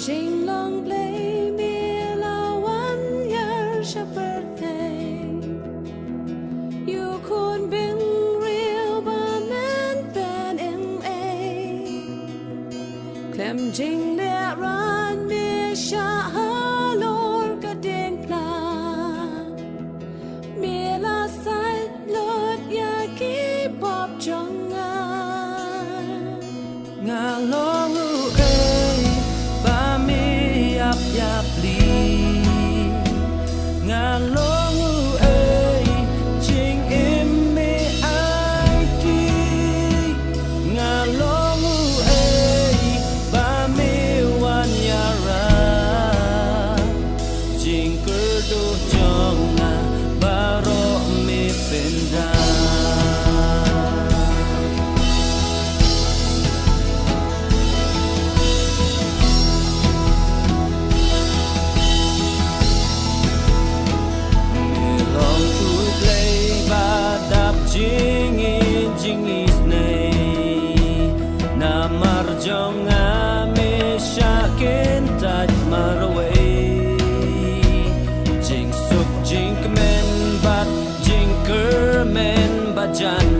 Jing long play me la 1 year birthday. You could be real but man ben in a Clem jing le ran me sha halor ka ding pla me la sai lot ya ki pop jong nga long yap li nga long ai ching im me ai ti nga long ai ba me wan ya ra ching cơ do chong na ba ro me pen da Jong ame shaken taj maraway jing suk jing men bat jing kermen bajan